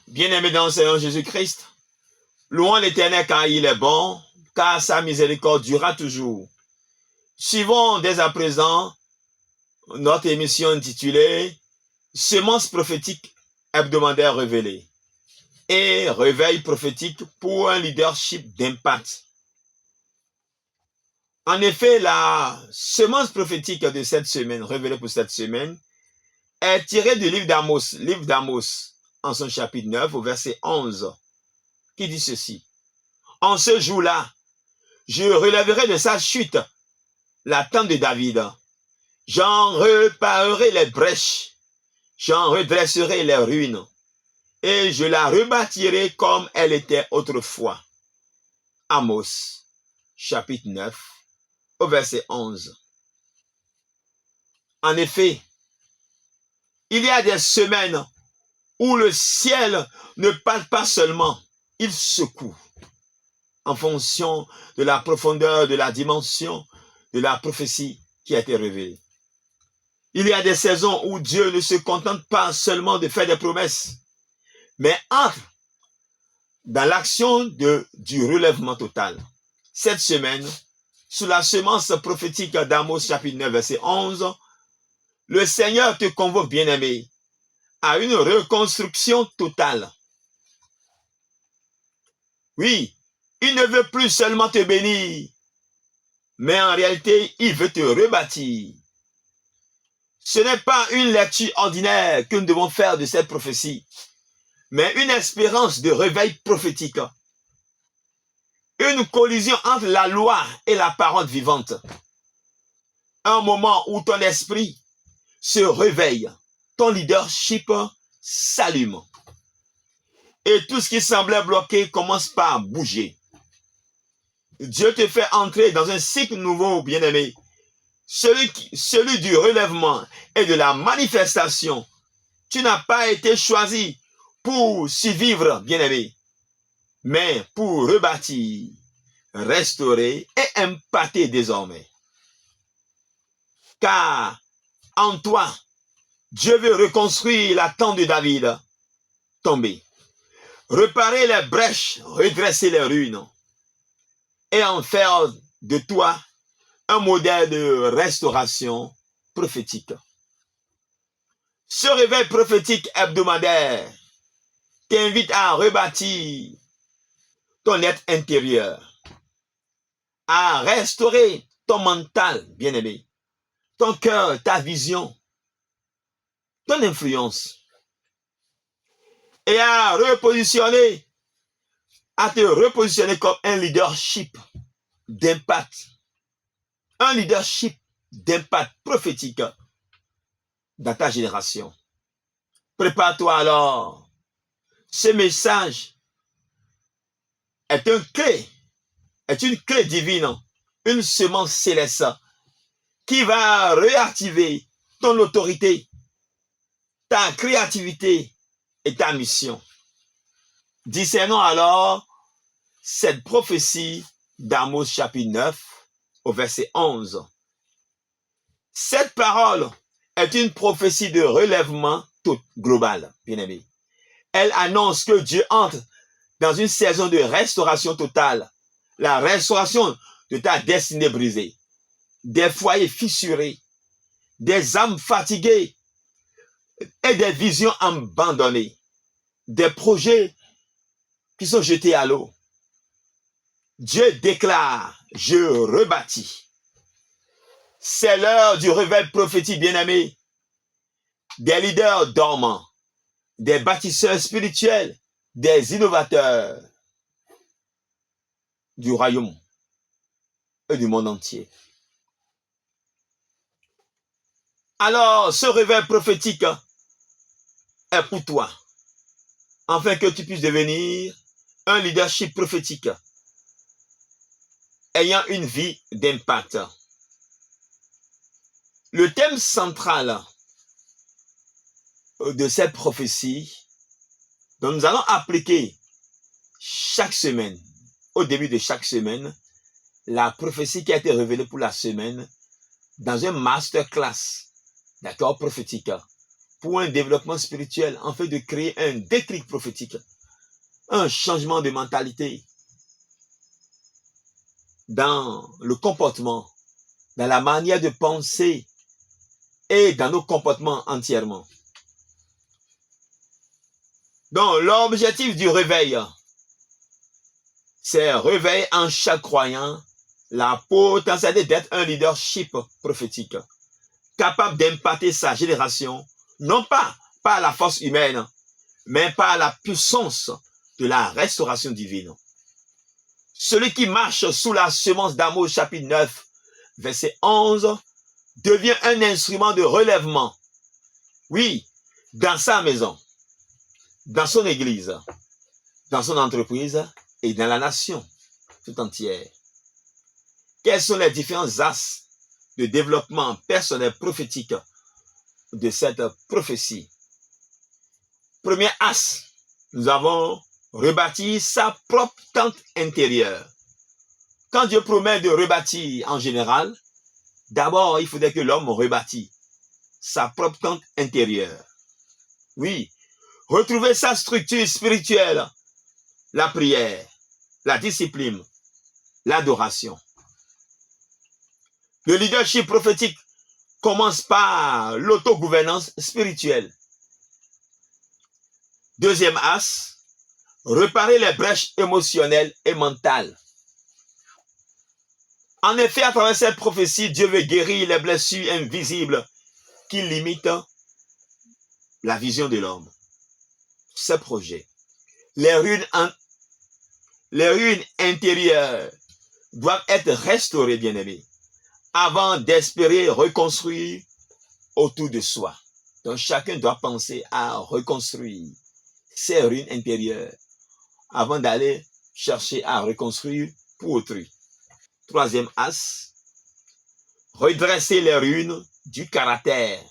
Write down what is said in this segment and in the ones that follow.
Bien-aimés dans le Seigneur Jésus-Christ, louons l'Éternel car il est bon, car sa miséricorde durera toujours. Suivons dès à présent notre émission intitulée Semences prophétiques hebdomadaires révélées et réveil prophétique pour un leadership d'impact. En effet, la semence prophétique de cette semaine, révélée pour cette semaine, est tirée du livre d'Amos, en son chapitre 9, au verset 11, qui dit ceci. En ce jour-là, je relèverai de sa chute la tente de David. J'en réparerai les brèches, j'en redresserai les ruines, et je la rebâtirai comme elle était autrefois. Amos, chapitre 9, au verset 11. En effet, il y a des semaines où le ciel ne parle pas seulement, il secoue en fonction de la profondeur, de la dimension de la prophétie qui a été révélée. Il y a des saisons où Dieu ne se contente pas seulement de faire des promesses, mais entre dans l'action du relèvement total. Cette semaine, sous la semence prophétique d'Amos chapitre 9, verset 11, le Seigneur te convoque, bien-aimé, à une reconstruction totale. Oui, il ne veut plus seulement te bénir, mais en réalité, il veut te rebâtir. Ce n'est pas une lecture ordinaire que nous devons faire de cette prophétie, mais une espérance de réveil prophétique. Une collision entre la loi et la parole vivante. Un moment où ton esprit se réveille, ton leadership s'allume. Et tout ce qui semblait bloqué commence par bouger. Dieu te fait entrer dans un cycle nouveau, bien-aimé. Celui du relèvement et de la manifestation. Tu n'as pas été choisi pour survivre, bien-aimé, mais pour rebâtir, restaurer et impacter désormais. Car en toi, Dieu veut reconstruire la tente de David tombée, réparer les brèches, redresser les ruines et en faire de toi un modèle de restauration prophétique. Ce réveil prophétique hebdomadaire t'invite à rebâtir ton être intérieur, à restaurer ton mental, bien-aimé, ton cœur, ta vision, ton influence, et à te repositionner comme un leadership d'impact, prophétique dans ta génération. Prépare-toi alors. Ce message est une clé divine, une semence céleste qui va réactiver ton autorité, ta créativité et ta mission. Discernons alors cette prophétie d'Amos chapitre 9 au verset 11. Cette parole est une prophétie de relèvement tout global, bien-aimé. Elle annonce que Dieu entre dans une saison de restauration totale, la restauration de ta destinée brisée, des foyers fissurés, des âmes fatiguées et des visions abandonnées, des projets qui sont jetés à l'eau. Dieu déclare, je rebâtis. C'est l'heure du réveil prophétique, bien-aimé, des leaders dormants, des bâtisseurs spirituels, des innovateurs du royaume et du monde entier. Alors, ce réveil prophétique est pour toi, afin que tu puisses devenir un leadership prophétique, ayant une vie d'impact. Le thème central de cette prophétie, dont nous allons appliquer chaque semaine, au début de chaque semaine, la prophétie qui a été révélée pour la semaine dans un masterclass, d'accord, prophétique. pour un développement spirituel, en fait de créer un déclic prophétique, un changement de mentalité dans le comportement, dans la manière de penser et dans nos comportements entièrement. Donc, l'objectif du réveil, c'est réveiller en chaque croyant la potentialité d'être un leadership prophétique, capable d'impacter sa génération, non pas par la force humaine, mais par la puissance de la restauration divine. Celui qui marche sous la semence d'Amos, chapitre 9, verset 11, devient un instrument de relèvement. Oui, dans sa maison, dans son église, dans son entreprise et dans la nation tout entière. Quels sont les différents axes de développement personnel prophétique de cette prophétie? Premier axe, nous avons rebâti sa propre tente intérieure. Quand Dieu promet de rebâtir en général, d'abord, il faudrait que l'homme rebâtit sa propre tente intérieure. Oui, retrouver sa structure spirituelle, la prière, la discipline, l'adoration. Le leadership prophétique commence par l'autogouvernance spirituelle. Deuxième axe, réparer les brèches émotionnelles et mentales. En effet, à travers cette prophétie, Dieu veut guérir les blessures invisibles qui limitent la vision de l'homme. Ce projet. Les ruines intérieures doivent être restaurées, bien-aimés, avant d'espérer reconstruire autour de soi. Donc, chacun doit penser à reconstruire ses ruines intérieures avant d'aller chercher à reconstruire pour autrui. Troisième axe, redresser les ruines du caractère.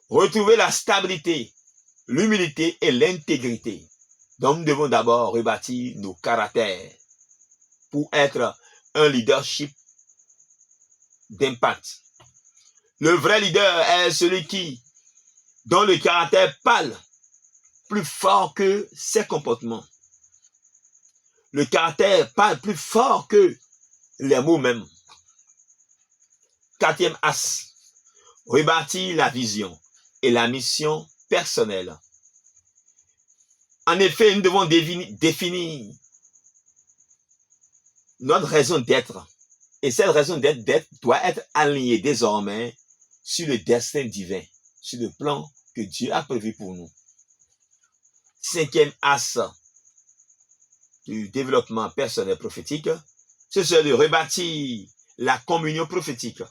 Retrouver la stabilité, l'humilité et l'intégrité. Donc, nous devons d'abord rebâtir nos caractères pour être un leadership d'impact. Le vrai leader est celui dont le caractère parle plus fort que ses comportements. Le caractère parle plus fort que les mots mêmes. Quatrième axe, rebâtir la vision et la mission personnelle. En effet, nous devons définir notre raison d'être. Et cette raison d'être doit être alignée désormais sur le destin divin, sur le plan que Dieu a prévu pour nous. Cinquième axe du développement personnel prophétique, c'est de rebâtir la communion prophétique.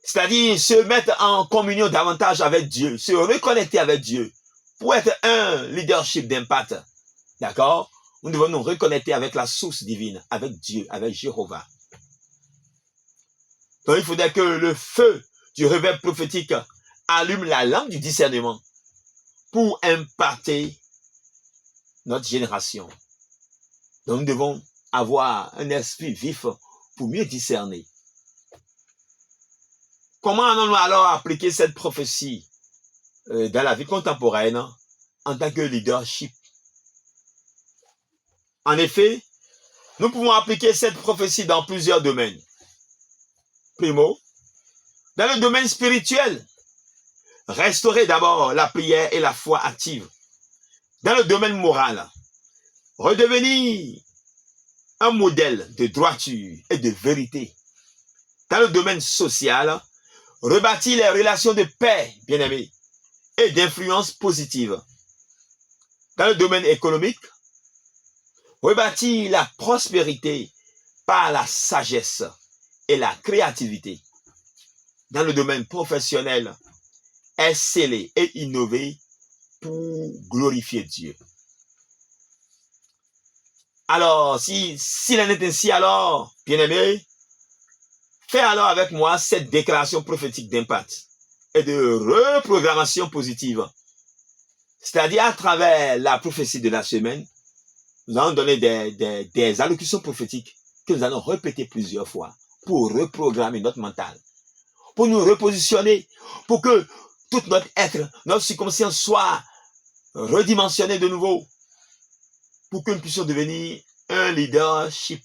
C'est-à-dire se mettre en communion davantage avec Dieu, se reconnecter avec Dieu pour être un leadership d'impact. D'accord? Nous devons nous reconnecter avec la source divine, avec Dieu, avec Jéhovah. Donc il faudrait que le feu du réveil prophétique allume la lampe du discernement pour impacter notre génération. Donc nous devons avoir un esprit vif pour mieux discerner. Comment allons-nous alors appliquer cette prophétie dans la vie contemporaine en tant que leadership? En effet, nous pouvons appliquer cette prophétie dans plusieurs domaines. Primo, dans le domaine spirituel, restaurer d'abord la prière et la foi active. Dans le domaine moral, redevenir un modèle de droiture et de vérité. Dans le domaine social, rebâtir les relations de paix, bien-aimés, et d'influence positive. Dans le domaine économique, rebâtir la prospérité par la sagesse et la créativité. Dans le domaine professionnel, exceller et innover pour glorifier Dieu. Alors, s'il en est ainsi, alors, bien-aimé, fais alors avec moi cette déclaration prophétique d'impact et de reprogrammation positive. C'est-à-dire à travers la prophétie de la semaine, nous allons donner des allocutions prophétiques que nous allons répéter plusieurs fois pour reprogrammer notre mental, pour nous repositionner, pour que tout notre être, notre subconscience soit redimensionné de nouveau pour que nous puissions devenir un leadership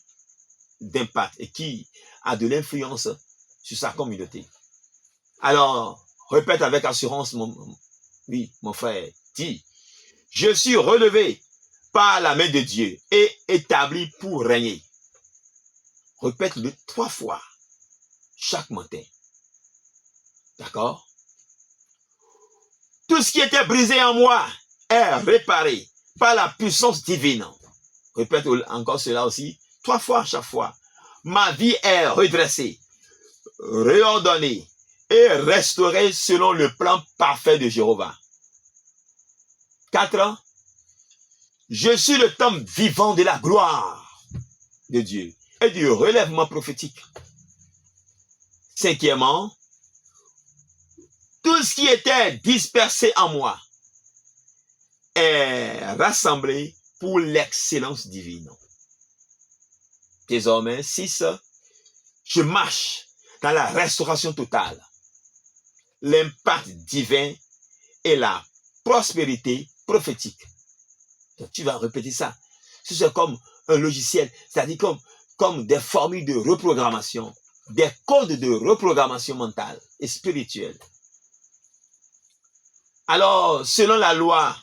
d'impact et qui a de l'influence sur sa communauté. Alors, répète avec assurance, mon frère, dis, je suis relevé par la main de Dieu et établi pour régner. Répète-le 3 fois chaque matin. D'accord? Tout ce qui était brisé en moi est réparé par la puissance divine. Répète encore cela aussi 3 fois à chaque fois. Ma vie est redressée, réordonnée et restaurée selon le plan parfait de Jéhovah. 4. Je suis le temple vivant de la gloire de Dieu et du relèvement prophétique. 5e, tout ce qui était dispersé en moi est rassemblé pour l'excellence divine. Désormais, 6, je marche dans la restauration totale, l'impact divin et la prospérité prophétique. Donc, tu vas répéter ça. C'est comme un logiciel, c'est-à-dire comme des formules de reprogrammation, des codes de reprogrammation mentale et spirituelle. Alors, selon la loi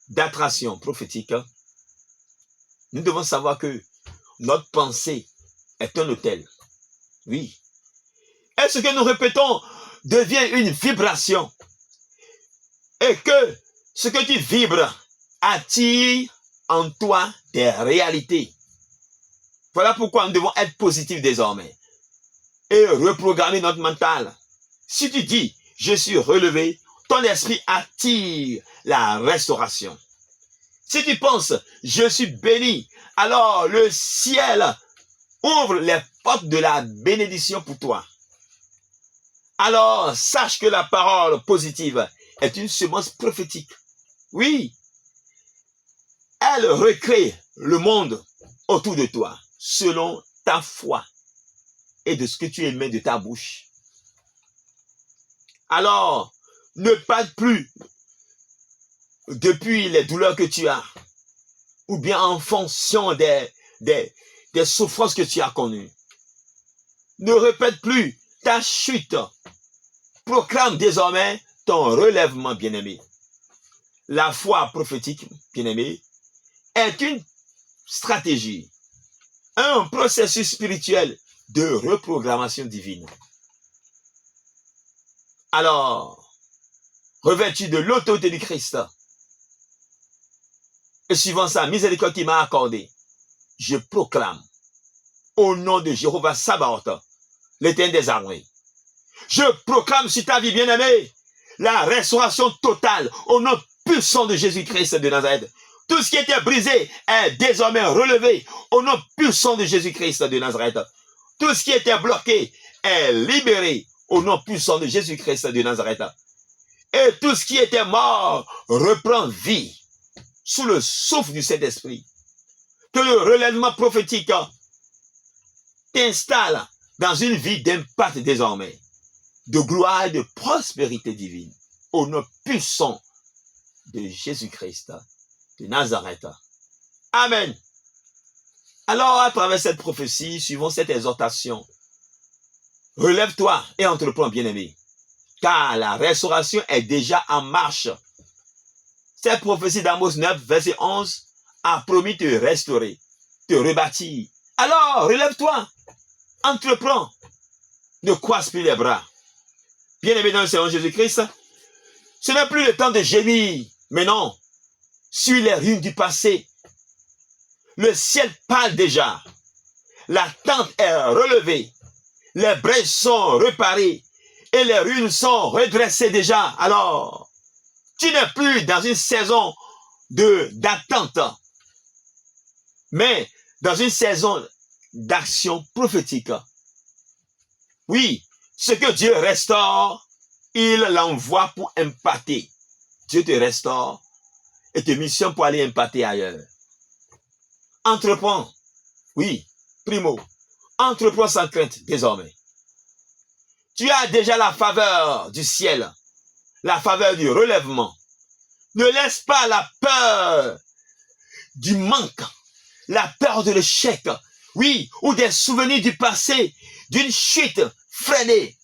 d'attraction prophétique, nous devons savoir que notre pensée est un hôtel. Oui. Et ce que nous répétons devient une vibration. Et que ce que tu vibres attire en toi des réalités. Voilà pourquoi nous devons être positifs désormais et reprogrammer notre mental. Si tu dis, je suis relevé, ton esprit attire la restauration. Si tu penses, je suis béni, alors le ciel ouvre les portes de la bénédiction pour toi. Alors, sache que la parole positive est une semence prophétique. Oui, elle recrée le monde autour de toi, selon ta foi et de ce que tu émets de ta bouche. Alors, ne parle plus depuis les douleurs que tu as, ou bien en fonction des souffrances que tu as connues. Ne répète plus ta chute. Proclame désormais ton relèvement, bien-aimé. La foi prophétique, bien-aimé, est une stratégie, un processus spirituel de reprogrammation divine. Alors, revêtu de l'autorité du Christ, et suivant sa miséricorde qu'il m'a accordée, je proclame, au nom de Jéhovah Sabaoth, l'Éternel des armées, je proclame sur ta vie bien-aimée la restauration totale au nom puissant de Jésus-Christ de Nazareth. Tout ce qui était brisé est désormais relevé au nom puissant de Jésus-Christ de Nazareth. Tout ce qui était bloqué est libéré au nom puissant de Jésus-Christ de Nazareth. Et tout ce qui était mort reprend vie sous le souffle du Saint-Esprit. Que le relèvement prophétique t'installe dans une vie d'impact désormais, de gloire et de prospérité divine, au nom puissant de Jésus-Christ de Nazareth. Amen. Alors, à travers cette prophétie, suivant cette exhortation, relève-toi et entreprends, bien-aimé, car la restauration est déjà en marche. Cette prophétie d'Amos 9, verset 11, a promis de te restaurer, te rebâtir. Alors, relève-toi, entreprends, ne croise plus les bras. Bien-aimé dans le Seigneur Jésus-Christ, ce n'est plus le temps de gémir, mais non, sur les ruines du passé. Le ciel parle déjà. La tente est relevée. Les brèches sont réparées et les ruines sont redressées déjà. Alors, tu n'es plus dans une saison d'attente, mais dans une saison d'action prophétique. Oui, ce que Dieu restaure, il l'envoie pour impacter. Dieu te restaure et te missionne pour aller impacter ailleurs. Entreprends. Oui, primo. Entreprends sans crainte désormais. Tu as déjà la faveur du ciel. la faveur du relèvement. Ne laisse pas la peur du manque, la peur de l'échec, oui, ou des souvenirs du passé, d'une chute freiner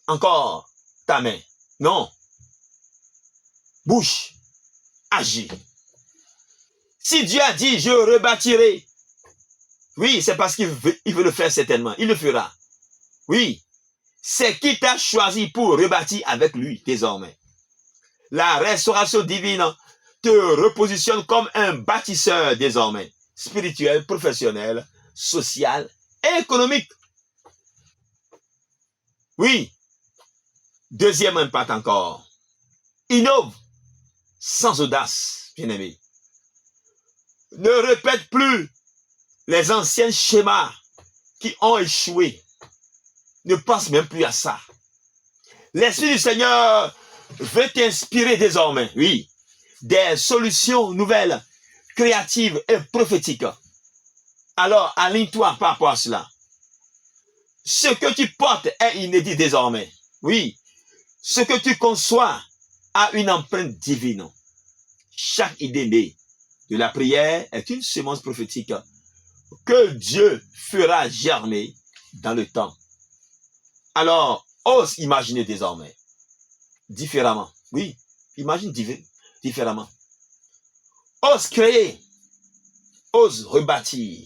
encore ta main. Non. Bouge, agis. Si Dieu a dit, je rebâtirai, oui, c'est parce qu'il veut le faire certainement. Il le fera. Oui, c'est qui t'a choisi pour rebâtir avec lui désormais. La restauration divine te repositionne comme un bâtisseur désormais, spirituel, professionnel, social et économique. Oui, deuxième impact encore. Innove sans audace, bien-aimé. Ne répète plus les anciens schémas qui ont échoué. Ne pense même plus à ça. L'Esprit du Seigneur veut t'inspirer désormais, oui, des solutions nouvelles, créatives et prophétiques. Alors, aligne-toi par rapport à cela. Ce que tu portes est inédit désormais. Oui, ce que tu conçois a une empreinte divine. Chaque idée née de la prière est une semence prophétique que Dieu fera germer dans le temps. Alors, ose imaginer désormais, différemment. Oui, imagine différemment. Ose créer, ose rebâtir,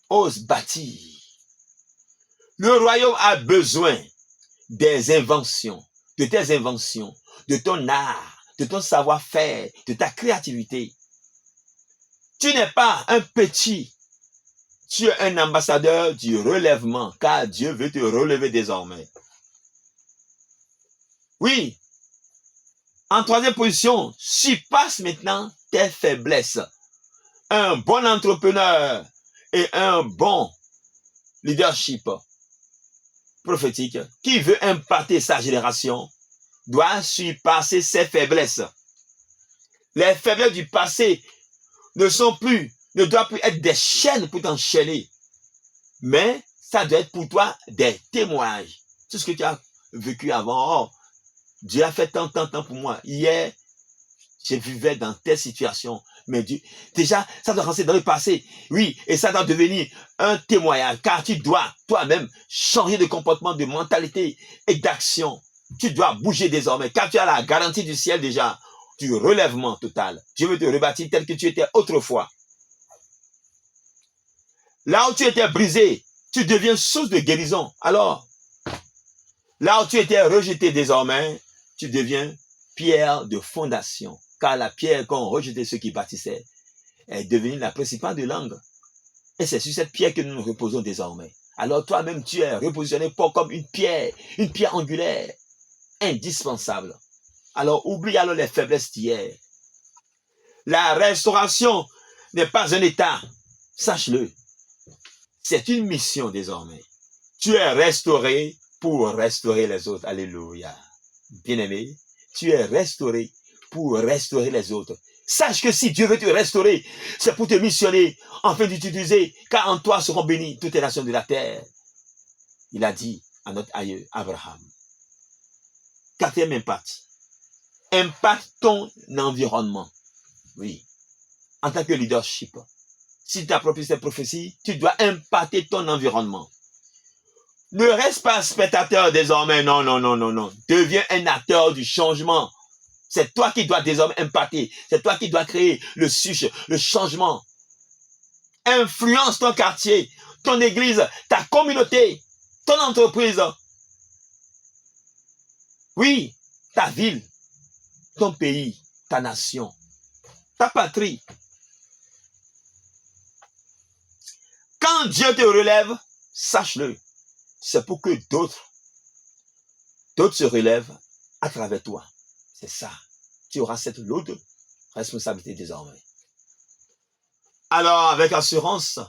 ose bâtir. Le royaume a besoin des inventions, de tes inventions, de ton art, de ton savoir-faire, de ta créativité. Tu n'es pas un petit, tu es un ambassadeur du relèvement, car Dieu veut te relever désormais. Oui. En troisième position, surpasse maintenant tes faiblesses. Un bon entrepreneur et un bon leadership prophétique qui veut impacter sa génération doit surpasser ses faiblesses. Les faiblesses du passé ne doivent plus être des chaînes pour t'enchaîner, mais ça doit être pour toi des témoignages. Tout ce que tu as vécu avant. Oh, Dieu a fait tant pour moi. Hier, je vivais dans telle situation. Mais Dieu, déjà, ça doit rentrer dans le passé. Oui, et ça doit devenir un témoignage. Car tu dois toi-même changer de comportement, de mentalité et d'action. Tu dois bouger désormais. Car tu as la garantie du ciel déjà, du relèvement total. Dieu veut te rebâtir tel que tu étais autrefois. Là où tu étais brisé, tu deviens source de guérison. Alors, là où tu étais rejeté désormais, tu deviens pierre de fondation. Car la pierre qu'ont rejeté ceux qui bâtissaient est devenue la principale de langue. Et c'est sur cette pierre que nous nous reposons désormais. Alors toi-même, tu es repositionné comme une pierre angulaire, indispensable. Alors oublie alors les faiblesses d'hier. La restauration n'est pas un état, sache-le. C'est une mission désormais. Tu es restauré pour restaurer les autres. Alléluia. Bien-aimé, tu es restauré pour restaurer les autres. Sache que si Dieu veut te restaurer, c'est pour te missionner, afin d'utiliser, car en toi seront bénies toutes les nations de la terre. Il a dit à notre aïeux Abraham. Quatrième impact. Impacte ton environnement. Oui. En tant que leadership. Si tu appropries cette prophétie, tu dois impacter ton environnement. Ne reste pas spectateur désormais. Non. Deviens un acteur du changement. C'est toi qui dois désormais impacter. C'est toi qui dois créer le changement. Influence ton quartier, ton église, ta communauté, ton entreprise. Oui, ta ville, ton pays, ta nation, ta patrie. Quand Dieu te relève, sache-le, c'est pour que d'autres se relèvent à travers toi. C'est ça. Tu auras cette lourde responsabilité désormais. Alors, avec assurance,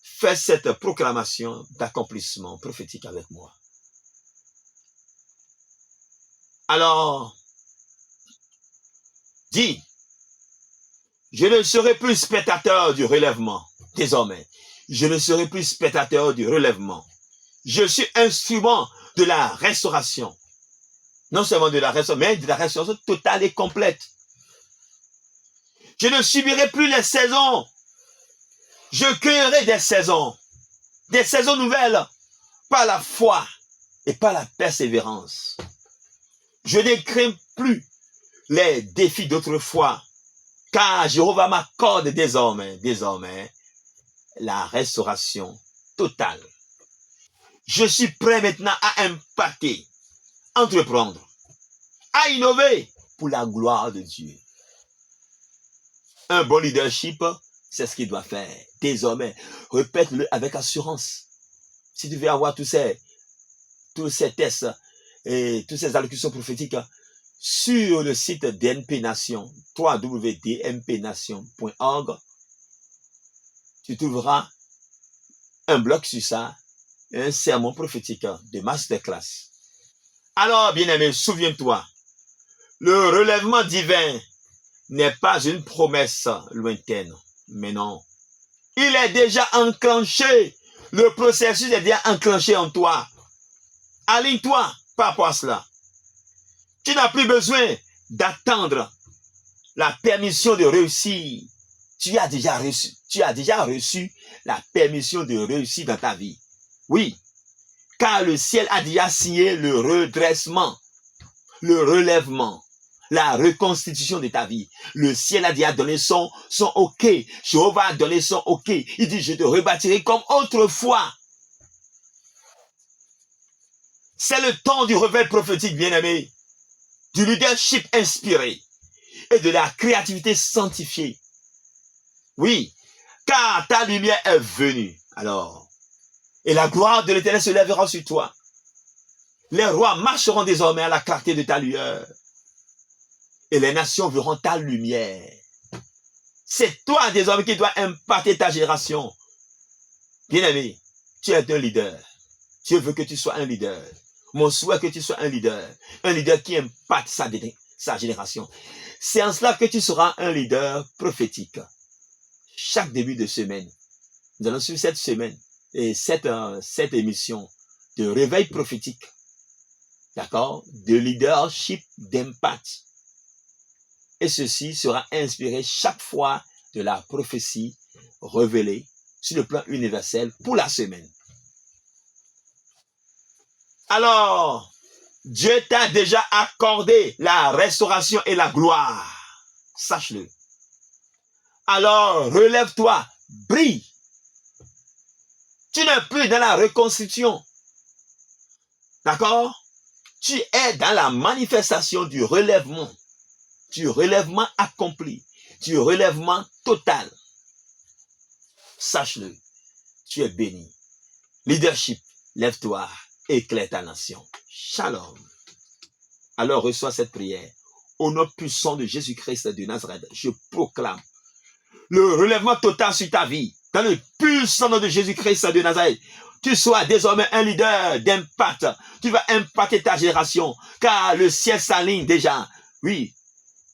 fais cette proclamation d'accomplissement prophétique avec moi. Alors, dis, je ne serai plus spectateur du relèvement, désormais. Je ne serai plus spectateur du relèvement. Je suis instrument de la restauration. Non seulement de la restauration, mais de la restauration totale et complète. Je ne subirai plus les saisons. Je cueillerai des saisons nouvelles, par la foi et par la persévérance. Je ne crains plus les défis d'autrefois, car Jéhovah m'accorde désormais, la restauration totale. Je suis prêt maintenant à impacter, entreprendre, à innover pour la gloire de Dieu. Un bon leadership, c'est ce qu'il doit faire. Désormais, répète-le avec assurance. Si tu veux avoir tous ces tests et toutes ces allocutions prophétiques sur le site DNP Nation, www.dnpnation.org, tu trouveras un blog sur ça, un sermon prophétique de masterclass. Alors, bien-aimé, souviens-toi, le relèvement divin n'est pas une promesse lointaine, mais non. Il est déjà enclenché. Le processus est déjà enclenché en toi. Aligne-toi par rapport à cela. Tu n'as plus besoin d'attendre la permission de réussir. Tu as déjà reçu la permission de réussir dans ta vie. Oui, car le ciel a déjà signé le redressement, le relèvement, la reconstitution de ta vie. Le ciel a déjà donné son OK. Jéhovah a donné son OK. Il dit, je te rebâtirai comme autrefois. C'est le temps du réveil prophétique, bien-aimé, du leadership inspiré et de la créativité sanctifiée. Oui, car ta lumière est venue. Alors, et la gloire de l'Éternel se lèvera sur toi. Les rois marcheront désormais à la clarté de ta lueur. Et les nations verront ta lumière. C'est toi désormais qui dois impacter ta génération. Bien-aimé, tu es un leader. Dieu veut que tu sois un leader. Mon souhait est que tu sois un leader qui impacte sa génération. C'est en cela que tu seras un leader prophétique. Chaque début de semaine, nous allons suivre cette semaine et cette émission de réveil prophétique, d'accord, de leadership d'impact. Et ceci sera inspiré chaque fois de la prophétie révélée sur le plan universel pour la semaine. Alors, Dieu t'a déjà accordé la restauration et la gloire. Sache-le. Alors, relève-toi, brille. Tu n'es plus dans la reconstruction. D'accord? Tu es dans la manifestation du relèvement accompli, du relèvement total. Sache-le, tu es béni. Leadership, lève-toi, éclaire ta nation. Shalom. Alors reçois cette prière. Au nom puissant de Jésus-Christ de Nazareth, je proclame le relèvement total sur ta vie. Dans le puissant nom de Jésus-Christ de Nazareth, tu sois désormais un leader d'impact. Tu vas impacter ta génération, car le ciel s'aligne déjà, oui,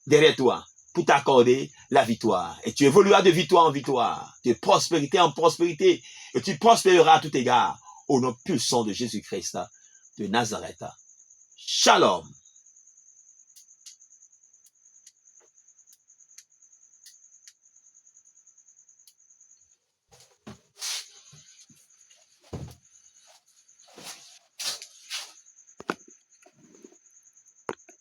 derrière toi, pour t'accorder la victoire. Et tu évolueras de victoire en victoire, de prospérité en prospérité, et tu prospéreras à tout égard, au nom puissant de Jésus-Christ de Nazareth. Shalom.